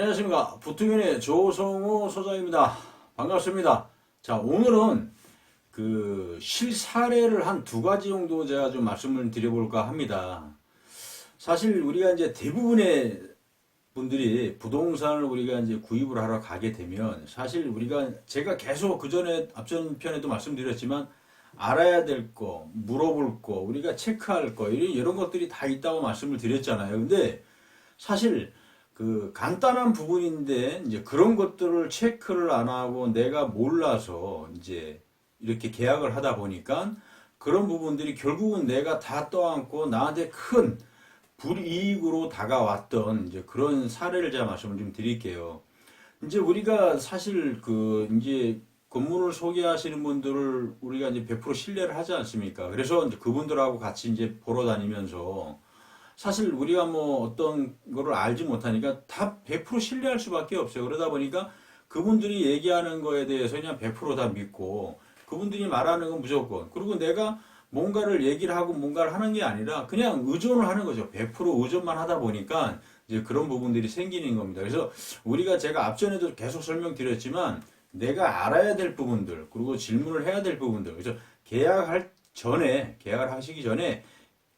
안녕하십니까. 부투면의 조성호 소장입니다. 반갑습니다. 자, 오늘은 그 실사례를 한 두 가지 정도 제가 좀 말씀을 드려볼까 합니다. 사실 우리가 이제 대부분의 분들이 부동산을 우리가 이제 구입을 하러 가게 되면 사실 우리가 제가 계속 그 전에 앞전 편에도 말씀드렸지만 알아야 될 거, 물어볼 거, 우리가 체크할 거 이런 것들이 다 있다고 말씀을 드렸잖아요. 근데 사실 그 간단한 부분인데 이제 그런 것들을 체크를 안 하고 내가 몰라서 이제 이렇게 계약을 하다 보니까 그런 부분들이 결국은 내가 다 떠안고 나한테 큰 불이익으로 다가왔던 이제 그런 사례를 제가 말씀을 좀 드릴게요. 이제 우리가 사실 그 이제 건물을 소개하시는 분들을 우리가 이제 100% 신뢰를 하지 않습니까? 그래서 이제 그분들하고 같이 이제 보러 다니면서 사실 우리가 뭐 어떤 거를 알지 못하니까 다 100% 신뢰할 수밖에 없어요. 그러다 보니까 그분들이 얘기하는 거에 대해서 그냥 100%다 믿고 그분들이 말하는 건 무조건. 그리고 내가 뭔가를 얘기를 하고 뭔가를 하는 게 아니라 그냥 의존을 하는 거죠. 100% 의존만 하다 보니까 이제 그런 부분들이 생기는 겁니다. 그래서 우리가 제가 앞전에도 계속 설명드렸지만 내가 알아야 될 부분들 그리고 질문을 해야 될 부분들 그래서 계약을 하시기 전에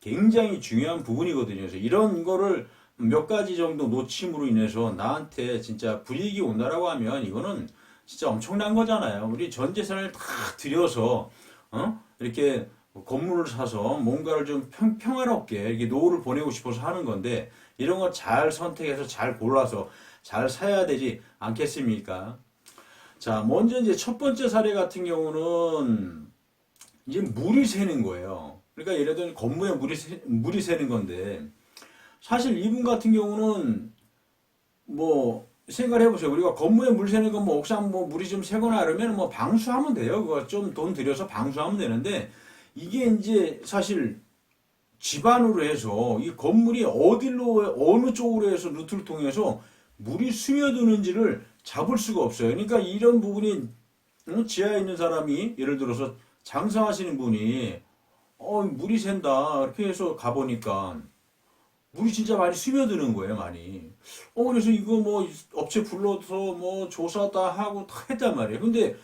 굉장히 중요한 부분이거든요. 그래서 이런 거를 몇 가지 정도 놓침으로 인해서 나한테 진짜 불이익이 온다라고 하면 이거는 진짜 엄청난 거잖아요. 우리 전 재산을 다 들여서 이렇게 건물을 사서 뭔가를 좀 평화롭게 이렇게 노후를 보내고 싶어서 하는 건데 이런 거 잘 선택해서 잘 골라서 잘 사야 되지 않겠습니까? 자, 먼저 이제 첫 번째 사례 같은 경우는 이제 물이 새는 거예요. 그러니까 예를 들면 건물에 물이 새는 건데 사실 이분 같은 경우는 뭐 생각을 해보세요. 우리가 건물에 물 새는 건 뭐 옥상 뭐 물이 좀 새거나 이러면 뭐 방수하면 돼요. 그거 좀 돈 들여서 방수하면 되는데 이게 이제 사실 집안으로 해서 이 건물이 어디로 어느 쪽으로 해서 루트를 통해서 물이 스며드는지를 잡을 수가 없어요. 그러니까 이런 부분이 지하에 있는 사람이 예를 들어서 장사하시는 분이 물이 샌다 이렇게 해서 가보니까 물이 진짜 많이 스며드는 거예요, 많이. 그래서 이거 뭐 업체 불러서 뭐 조사 다 하고 다 했단 말이에요. 근데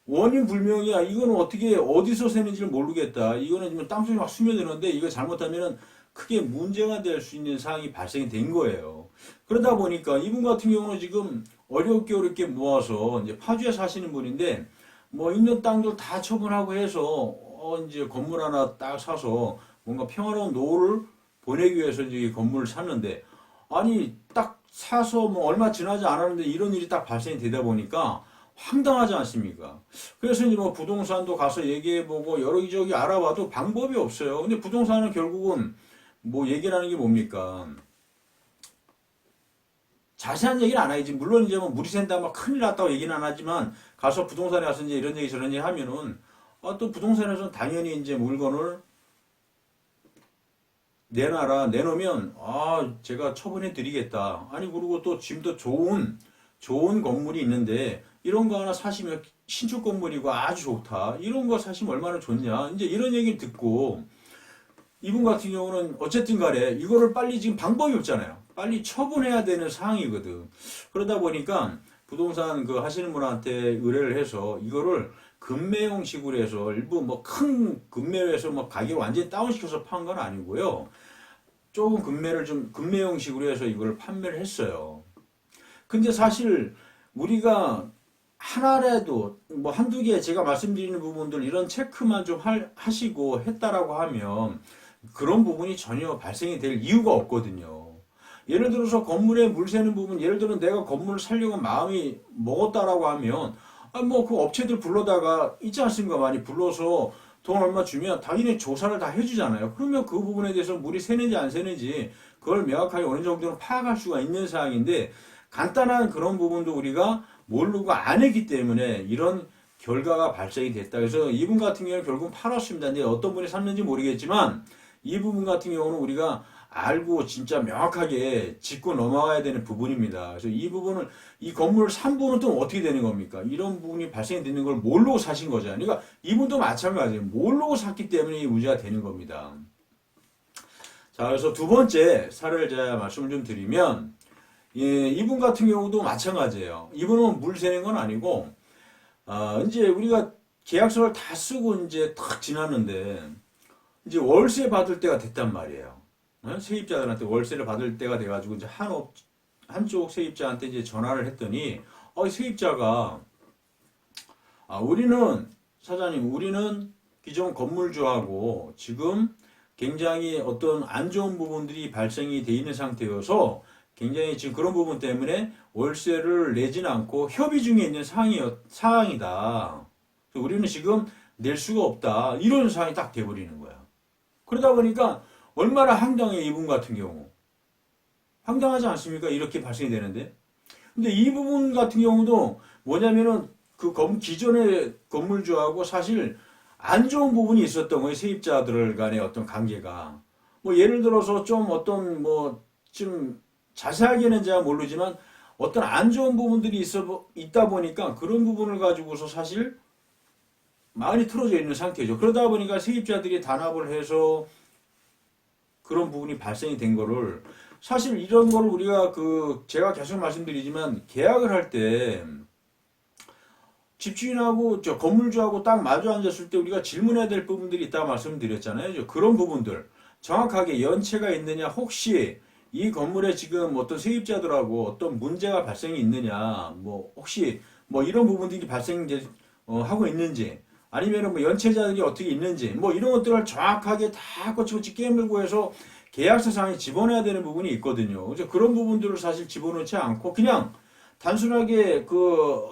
원인 불명이야. 이거는 어떻게 어디서 새는지를 모르겠다. 이거는 지금 땅속에 막 스며드는데 이거 잘못하면은 크게 문제가 될 수 있는 상황이 발생이 된 거예요. 그러다 보니까 이분 같은 경우는 지금 어렵게 모아서 이제 파주에 사시는 분인데 뭐 있는 땅들 다 처분하고 해서 이제 건물 하나 딱 사서 뭔가 평화로운 노후를 보내기 위해서 이제 이 건물을 샀는데 아니 딱 사서 뭐 얼마 지나지 않았는데 이런 일이 딱 발생이 되다 보니까 황당하지 않습니까? 그래서 이제 뭐 부동산도 가서 얘기해보고 여기저기 알아봐도 방법이 없어요. 근데 부동산은 결국은 뭐 얘기를 하는 게 뭡니까? 자세한 얘기는 안 하지. 물론 이제 뭐 물이 샌다, 막 큰일 났다고 얘기는 안 하지만 가서 부동산에 가서 이제 이런 얘기 저런 얘기 하면은 또 부동산에서는 당연히 이제 물건을 내놓으면 제가 처분해 드리겠다. 아니 그리고 또 지금도 좋은 건물이 있는데 이런 거 하나 사시면 신축 건물이고 아주 좋다. 이런 거 사시면 얼마나 좋냐. 이제 이런 얘기를 듣고 이분 같은 경우는 어쨌든 간에 이거를 빨리 지금 방법이 없잖아요. 빨리 처분해야 되는 상황이거든. 그러다 보니까 부동산 그 하시는 분한테 의뢰를 해서 이거를 금매 형식으로 해서 일부 뭐 큰 금매로 해서 뭐 가격을 완전히 다운시켜서 판 건 아니고요. 조금 금매 형식으로 해서 이걸 판매를 했어요. 근데 사실 우리가 하나라도 뭐 한두 개 제가 말씀드리는 부분들 이런 체크만 좀 하시고 했다라고 하면 그런 부분이 전혀 발생이 될 이유가 없거든요. 예를 들어서 건물에 물 새는 부분, 예를 들어 내가 건물을 살려고 마음이 먹었다라고 하면 뭐 그 업체들 불러다가 있지 않습니까? 많이 불러서 돈 얼마 주면 당연히 조사를 다 해주잖아요. 그러면 그 부분에 대해서 물이 새는지 안 새는지 그걸 명확하게 어느 정도는 파악할 수가 있는 사항인데 간단한 그런 부분도 우리가 모르고 안 했기 때문에 이런 결과가 발생이 됐다. 그래서 이분 같은 경우는 결국 팔았습니다. 근데 어떤 분이 샀는지 모르겠지만 이 부분 같은 경우는 우리가 알고 진짜 명확하게 짚고 넘어가야 되는 부분입니다. 그래서 이 부분을 이 건물을 산 분은 또 어떻게 되는 겁니까? 이런 부분이 발생이 되는 걸 모르고 사신 거잖아요. 그러니까 이분도 마찬가지예요. 모르고 샀기 때문에 이 문제가 되는 겁니다. 자, 그래서 두 번째 사례를 제가 말씀을 좀 드리면 예, 이분 같은 경우도 마찬가지예요. 이분은 물 새는 건 아니고, 이제 우리가 계약서를 다 쓰고 이제 탁 지났는데, 이제 월세 받을 때가 됐단 말이에요. 세입자들한테 월세를 받을 때가 돼가지고, 이제 한쪽 세입자한테 이제 전화를 했더니, 세입자가, 사장님, 우리는 기존 건물주하고 지금 굉장히 어떤 안 좋은 부분들이 발생이 돼 있는 상태여서 굉장히 지금 그런 부분 때문에 월세를 내지는 않고 협의 중에 있는 상황이다. 우리는 지금 낼 수가 없다. 이런 상황이 딱 돼버리는 거야. 그러다 보니까 얼마나 황당해, 이분 같은 경우. 황당하지 않습니까? 이렇게 발생이 되는데. 근데 이 부분 같은 경우도 뭐냐면은 기존의 건물주하고 사실 안 좋은 부분이 있었던 거예요. 세입자들 간의 어떤 관계가. 뭐 예를 들어서 좀 어떤 좀 자세하게는 제가 모르지만 어떤 안 좋은 부분들이 있다 보니까 그런 부분을 가지고서 사실 많이 틀어져 있는 상태죠. 그러다 보니까 세입자들이 단합을 해서 그런 부분이 발생이 된 거를 사실 이런 거를 우리가 제가 계속 말씀드리지만 계약을 할 때 집주인하고 건물주하고 딱 마주 앉았을 때 우리가 질문해야 될 부분들이 있다고 말씀드렸잖아요. 그런 부분들 정확하게 연체가 있느냐, 혹시 이 건물에 지금 어떤 세입자들하고 어떤 문제가 발생이 있느냐, 혹시 이런 부분들이 하고 있는지, 아니면 연체자들이 어떻게 있는지, 이런 것들을 정확하게 다 꼬치꼬치 깨물고 해서 계약서상에 집어넣어야 되는 부분이 있거든요. 그래서 그런 부분들을 사실 집어넣지 않고 그냥 단순하게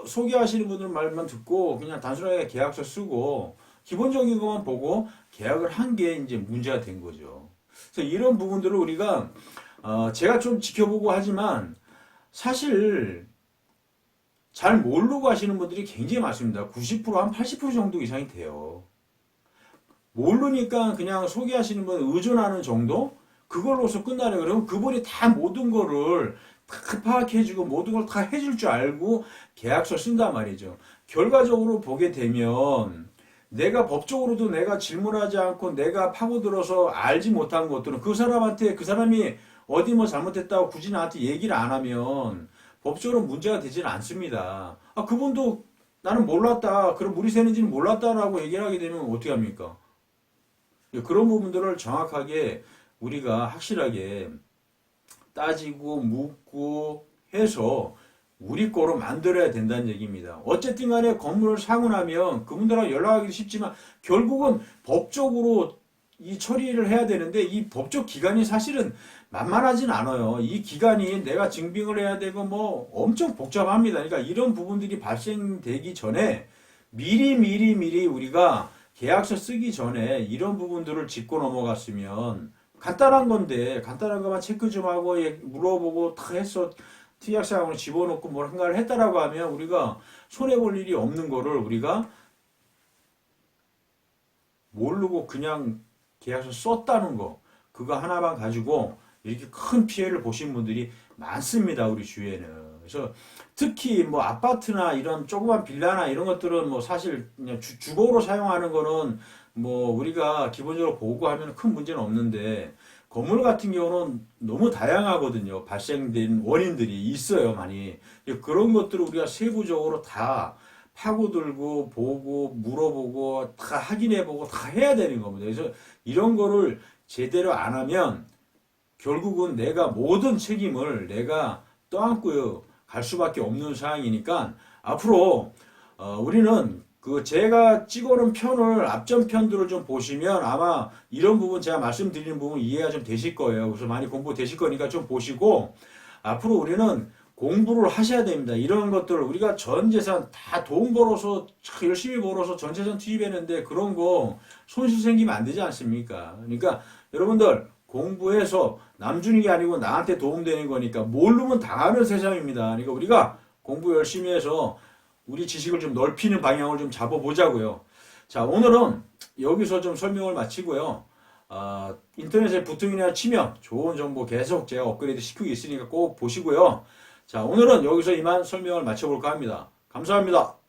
소개하시는 분들 말만 듣고 그냥 단순하게 계약서 쓰고 기본적인 것만 보고 계약을 한 게 이제 문제가 된 거죠. 그래서 이런 부분들을 우리가 제가 좀 지켜보고 하지만 사실 잘 모르고 하시는 분들이 굉장히 많습니다. 90%, 한 80% 정도 이상이 돼요. 모르니까 그냥 소개하시는 분 의존하는 정도? 그걸로서 끝나려 그러면 그분이 다 모든 거를 다 파악해주고 모든 걸 다 해줄 줄 알고 계약서 쓴단 말이죠. 결과적으로 보게 되면 내가 법적으로도 내가 질문하지 않고 내가 파고들어서 알지 못한 것들은 그 사람이 어디 잘못했다고 굳이 나한테 얘기를 안 하면 법적으로 문제가 되지는 않습니다. 그분도 나는 몰랐다. 그럼 물이 새는지는 몰랐다라고 얘기를 하게 되면 어떻게 합니까? 그런 부분들을 정확하게 우리가 확실하게 따지고 묻고 해서 우리 거로 만들어야 된다는 얘기입니다. 어쨌든 간에 건물을 사고 나면 그분들하고 연락하기 쉽지만 결국은 법적으로 이 처리를 해야 되는데 이 법적 기간이 사실은 만만하진 않아요. 이 기간이 내가 증빙을 해야 되고 엄청 복잡합니다. 그러니까 이런 부분들이 발생되기 전에 미리 우리가 계약서 쓰기 전에 이런 부분들을 짚고 넘어갔으면 간단한 건데 간단한 것만 체크 좀 하고 물어보고 다 했어 특약사항으로 집어넣고 뭔가를 했다라고 하면 우리가 손해볼 일이 없는 거를 우리가 모르고 그냥 계약서 썼다는 거 그거 하나만 가지고 이렇게 큰 피해를 보신 분들이 많습니다. 우리 주위에는. 그래서 특히 아파트나 이런 조그만 빌라나 이런 것들은 사실 그냥 주거로 사용하는 거는 우리가 기본적으로 보고 하면 큰 문제는 없는데 건물 같은 경우는 너무 다양하거든요. 발생된 원인들이 있어요, 많이. 그런 것들을 우리가 세부적으로 다 파고들고 보고 물어보고 다 확인해보고 다 해야 되는 겁니다. 그래서 이런 거를 제대로 안 하면 결국은 내가 모든 책임을 내가 떠안고 갈 수밖에 없는 상황이니까 앞으로 우리는 제가 찍어놓은 편을 앞전 편들을 좀 보시면 아마 이런 부분 제가 말씀드리는 부분 이해가 좀 되실 거예요. 그래서 많이 공부 되실 거니까 좀 보시고 앞으로 우리는 공부를 하셔야 됩니다. 이런 것들을 우리가 전 재산 다 돈 벌어서 열심히 벌어서 전 재산 투입했는데 그런 거 손실 생기면 안 되지 않습니까? 그러니까 여러분들 공부해서 남 주는 게 아니고 나한테 도움되는 거니까 모르면 당하는 세상입니다. 그러니까 우리가 공부 열심히 해서 우리 지식을 좀 넓히는 방향을 좀 잡아보자고요. 자, 오늘은 여기서 좀 설명을 마치고요. 인터넷에 부팅이나 치면 좋은 정보 계속 제가 업그레이드 시키고 있으니까 꼭 보시고요. 자, 오늘은 여기서 이만 설명을 마쳐볼까 합니다. 감사합니다.